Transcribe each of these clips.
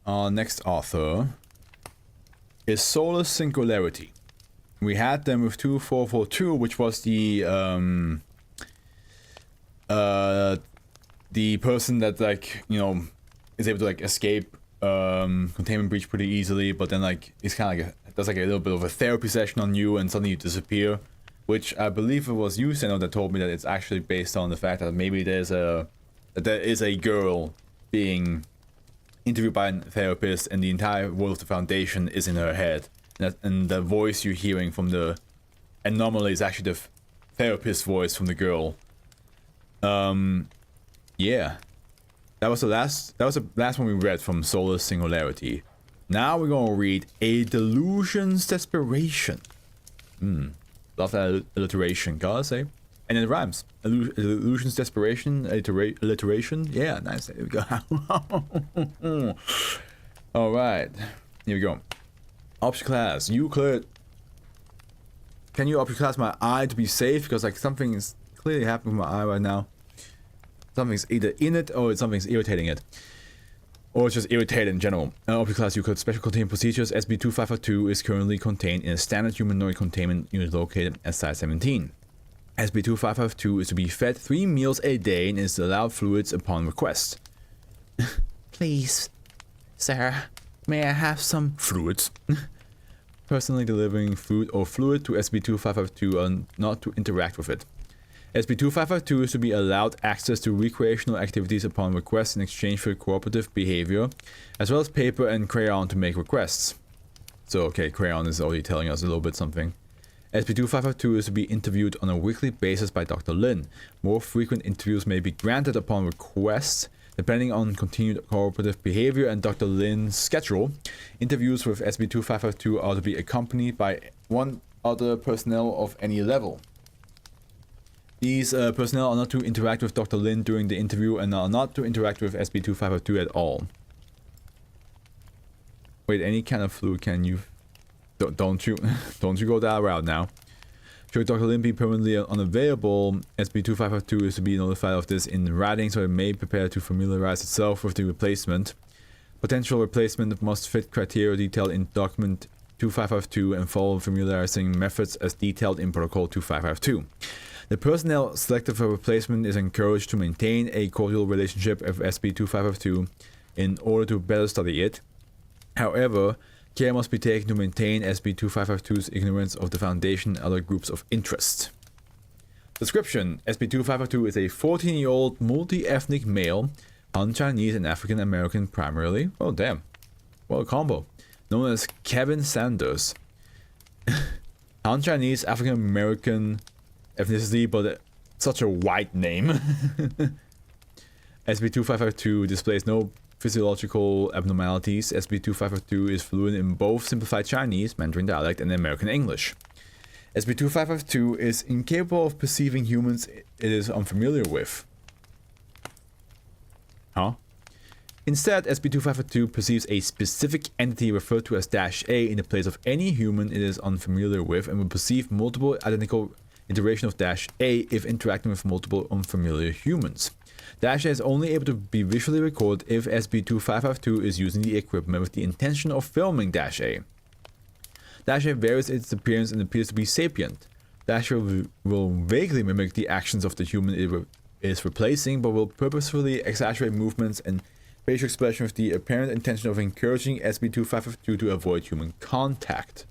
Our next author is Solar Singularity. We had them with 2442, which was the person that, like, you know, is able to, like, escape containment breach pretty easily, but then, like, it's kind of like does like a little bit of a therapy session on you and suddenly you disappear, which I believe it was you, Seno, that told me that it's actually based on the fact that maybe there is a girl being interviewed by a therapist and the entire world of the Foundation is in her head, and the voice you're hearing from the anomaly is actually the therapist voice from the girl. Yeah. That was the last one we read from Solar Singularity. Now we're gonna read A Delusion's Desperation. Love that alliteration, gotta say. And it rhymes. Delusion's Desperation, alliteration. Yeah, nice. There we go. Alright. Here we go. Object class. Euclid. Can you object class my eye to be safe? Because, like, something is clearly happening with my eye right now. Something's either in it or something's irritating it. Or it's just irritated in general. Object class Euclid. Special containment procedures. SB2552 is currently contained in a standard humanoid containment unit located at Site 17. SB2552 is to be fed 3 meals a day and is allowed fluids upon request. Please, sir, may I have some fluids? Personally delivering food or fluid to SB2552 and not to interact with it. SB2552 is to be allowed access to recreational activities upon request in exchange for cooperative behavior, as well as paper and crayon to make requests. So, okay, crayon is already telling us a little bit something. SB2552 is to be interviewed on a weekly basis by Dr. Lin. More frequent interviews may be granted upon request, depending on continued cooperative behavior and Dr. Lin's schedule. Interviews with SB2552 are to be accompanied by one other personnel of any level. These personnel are not to interact with Dr. Lin during the interview and are not to interact with SB2552 at all. Wait, any kind of fluid can you... Don't you go that route now. Should Dr. Lin be permanently unavailable, SB2552 is to be notified of this in writing so it may prepare to familiarize itself with the replacement. Potential replacement must fit criteria detailed in document 2552 and follow familiarizing methods as detailed in protocol 2552. The personnel selected for replacement is encouraged to maintain a cordial relationship with SB2552 in order to better study it. However, care must be taken to maintain SB2552's ignorance of the Foundation and other groups of interest. Description: SB2552 is a 14-year-old multi-ethnic male, Han Chinese and African American primarily. Oh damn, what a combo. Known as Kevin Sanders. Han Chinese, African American ethnicity, but such a white name. SB2552 displays no physiological abnormalities. SB2552 is fluent in both simplified Chinese, Mandarin dialect, and American English. SB2552 is incapable of perceiving humans it is unfamiliar with. Huh? Instead, SB2552 perceives a specific entity referred to as -A in the place of any human it is unfamiliar with and will perceive multiple identical iteration of -A if interacting with multiple unfamiliar humans. -A is only able to be visually recorded if SB2552 is using the equipment with the intention of filming -A. -A varies its appearance and appears to be sapient. -A will vaguely mimic the actions of the human it is replacing, but will purposefully exaggerate movements and facial expression with the apparent intention of encouraging SB2552 to avoid human contact.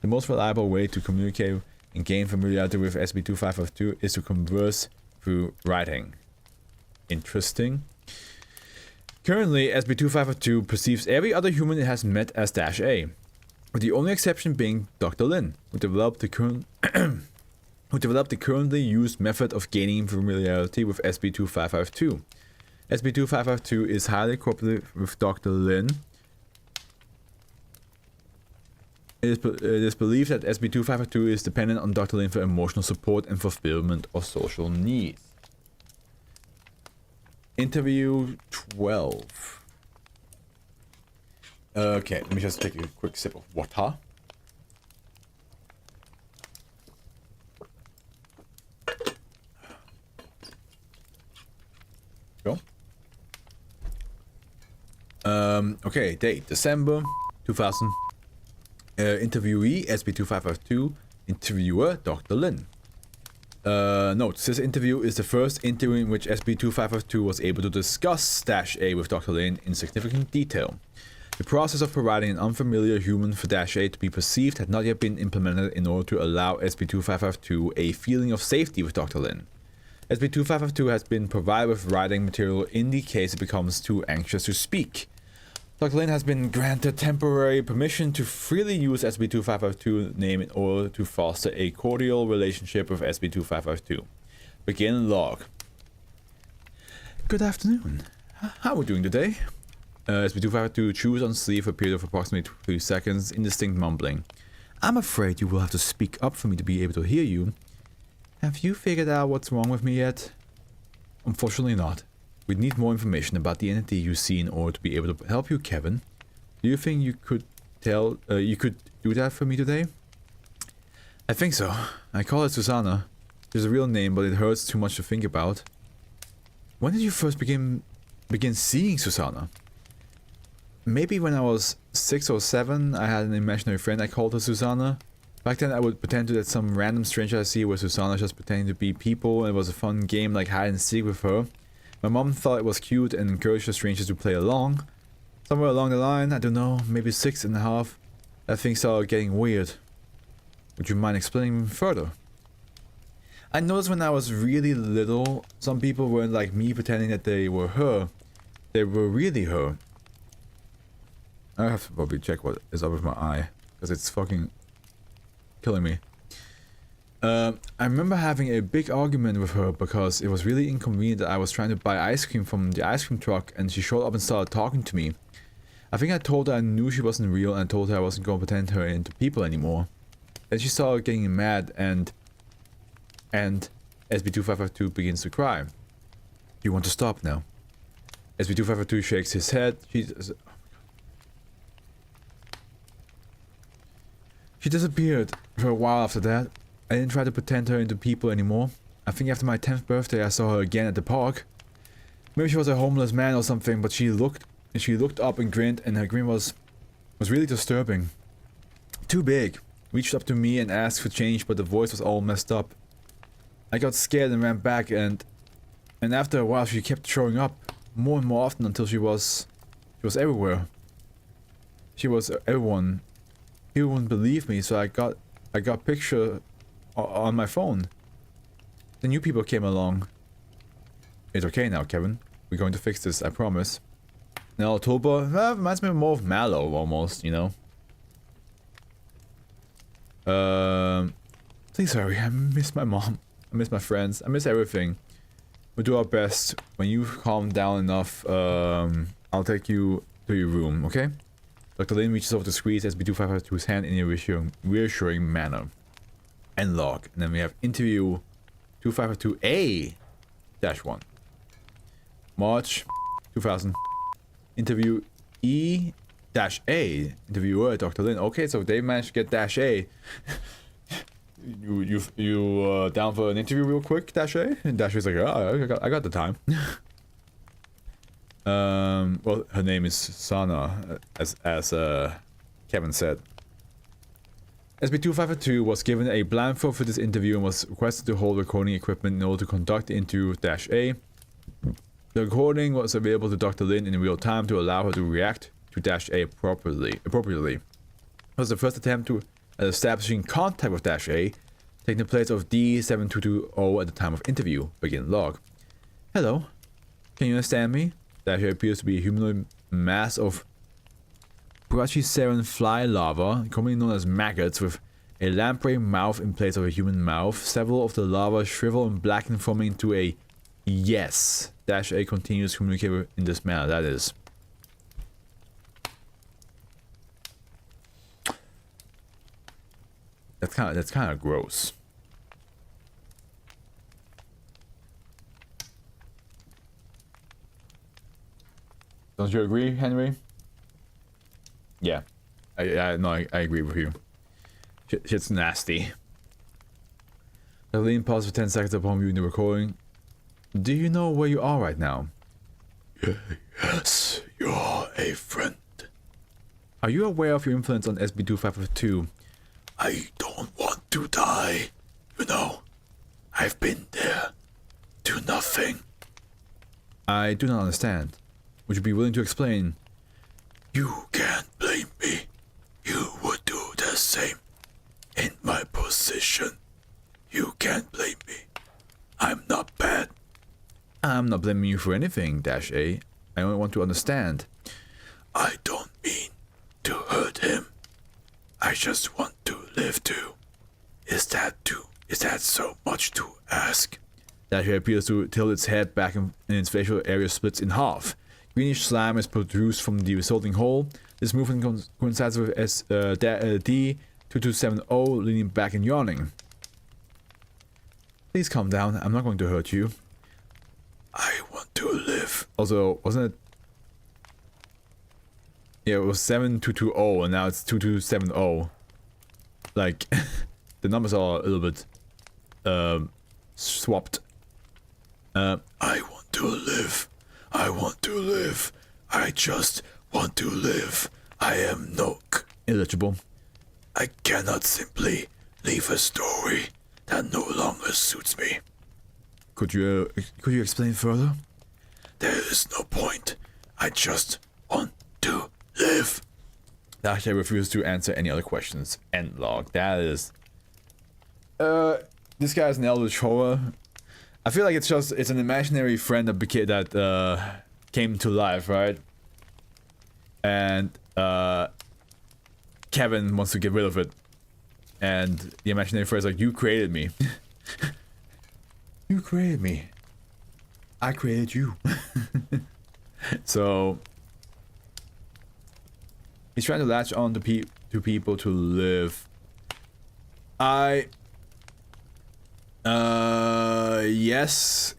The most reliable way to communicate and gain familiarity with SB2552 is to converse through writing. Interesting. Currently, SB2552 perceives every other human it has met as -A, with the only exception being Dr. Lin, who developed the currently used method of gaining familiarity with SB2552. SB2552 is highly cooperative with Dr. Lin. It is believed that SB2552 is dependent on Dr. Lin for emotional support and fulfillment of social needs. Interview 12. Okay, let me just take a quick sip of water. Go. Okay, date December 2000. Interviewee SB2552. Interviewer Dr. Lin. Note, this interview is the first interview in which SB2552 was able to discuss -A with Dr. Lin in significant detail. The process of providing an unfamiliar human for -A to be perceived had not yet been implemented in order to allow SB2552 a feeling of safety with Dr. Lin. SB2552 has been provided with writing material in the case it becomes too anxious to speak. Dr. Lin has been granted temporary permission to freely use SB2552 name in order to foster a cordial relationship with SB2552. Begin log. Good afternoon. How are we doing today? SB2552 chews on sleeve for a period of approximately 3 seconds, indistinct mumbling. I'm afraid you will have to speak up for me to be able to hear you. Have you figured out what's wrong with me yet? Unfortunately not. We need more information about the entity you see in order to be able to help you, Kevin. Do you think you could do that for me today? I think so. I call it Susanna. There's a real name, but it hurts too much to think about. When did you first begin seeing Susanna? Maybe when I was 6 or 7, I had an imaginary friend I called her Susanna. Back then I would pretend to let some random stranger I see with Susanna just pretending to be people, and it was a fun game like hide and seek with her. My mom thought it was cute and encouraged the strangers to play along. Somewhere along the line, I don't know, maybe 6.5, that things started getting weird. Would you mind explaining further? I noticed when I was really little, some people weren't like me pretending that they were her. They were really her. I have to probably check what is up with my eye, because it's fucking killing me. I remember having a big argument with her because it was really inconvenient that I was trying to buy ice cream from the ice cream truck and she showed up and started talking to me. I think I told her I knew she wasn't real and told her I wasn't going to pretend her into people anymore. Then she started getting mad and SB2552 begins to cry. You want to stop now? SB2552 shakes his head. She disappeared for a while after that. I didn't try to pretend her into people anymore. I think after my 10th birthday I saw her again at the park. Maybe she was a homeless man or something, but she looked up and grinned, and her grin was really disturbing. Too big. Reached up to me and asked for change, but the voice was all messed up. I got scared and ran back, and after a while she kept showing up more and more often until she was everywhere. She was everyone. People wouldn't believe me, so I got picture on my phone. The new people came along. It's okay now, Kevin. We're going to fix this, I promise. Now, October, reminds me more of Mallow, almost, you know. Please hurry, I miss my mom. I miss my friends. I miss everything. We'll do our best. When you calm down enough, I'll take you to your room, okay? Dr. Lin reaches over to squeeze SB2552's hand in a reassuring manner. End log. And then we have interview 2552A-1. March 2000. Interview E-A. Interviewer Dr. Lin. Okay, so they managed to get -A. you down for an interview real quick, -A? And -A's like, oh, I got the time. Well, her name is Sana, as Kevin said. SB2552 was given a blindfold for this interview and was requested to hold recording equipment in order to conduct the interview with -A. The recording was available to Dr. Lin in real time to allow her to react to -A appropriately. It was the first attempt at establishing contact with -A, taking the place of D7220 at the time of interview. Begin log. Hello, can you understand me? -A appears to be a humanoid mass of brachyceran fly larvae, commonly known as maggots, with a lamprey mouth in place of a human mouth. Several of the larvae shrivel and blacken, forming into a yes. -A continues to communicate in this manner. That is. That's kind of gross. Don't you agree, Henry? Yeah, I agree with you. Shit's nasty. Eileen paused for 10 seconds upon viewing the recording. Do you know where you are right now? Yes, you're a friend. Are you aware of your influence on SB2552? I don't want to die. You know, I've been there. Do nothing. I do not understand. Would you be willing to explain? You can't blame me. You would do the same. In my position, you can't blame me. I'm not bad. I'm not blaming you for anything, Dash A. I only want to understand. I don't mean to hurt him. I just want to live too. Is that so much to ask? Dash A appears to tilt its head back and its facial area splits in half. Greenish slime is produced from the resulting hole. This movement coincides with D2270 leaning back and yawning. Please calm down. I'm not going to hurt you. I want to live. Also, wasn't it? Yeah, it was 7220 and now it's 2270. Like, the numbers are a little bit swapped. I want to live. I want to live. I just want to live. I am illegible. I cannot simply leave a story that no longer suits me. Could you explain further? There is no point. I just want to live. Dash A refuses to answer any other questions. End log. That is. This guy is an eldritch horror. I feel like it's an imaginary friend that came to life, right? And Kevin wants to get rid of it. And the imaginary friend is like, you created me. You created me. I created you. So he's trying to latch on to people to live.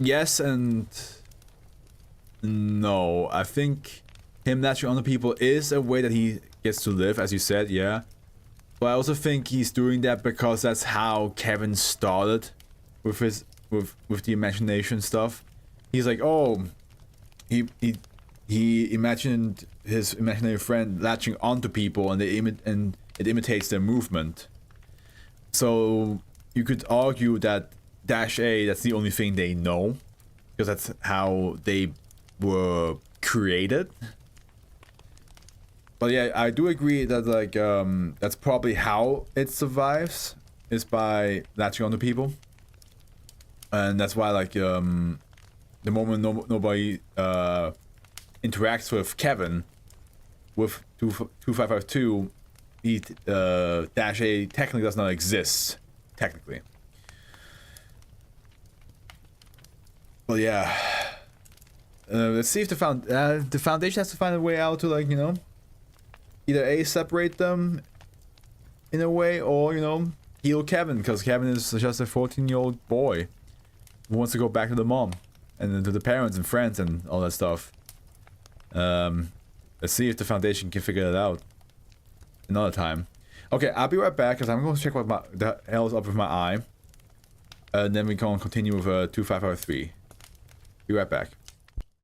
Yes and no. I think him latching on to people is a way that he gets to live, as you said, yeah. But I also think he's doing that because that's how Kevin started with his with the imagination stuff. He's like, oh, he imagined his imaginary friend latching onto people, and it imitates their movement. So you could argue that Dash A, that's the only thing they know, because that's how they were created. But yeah, I do agree that like that's probably how it survives, is by latching onto people. And that's why, like, the moment nobody interacts with Kevin with 2552, Dash A technically does not exist. Technically. But yeah. Let's see if the foundation has to find a way out to, like, you know, either A, separate them in a way, or, you know, heal Kevin, because Kevin is just a 14-year-old boy who wants to go back to the mom and to the parents and friends and all that stuff. Let's see if the foundation can figure it out another time. Okay, I'll be right back because I'm going to check what the hell is up with my eye, and then we can continue with 2553. Be right back.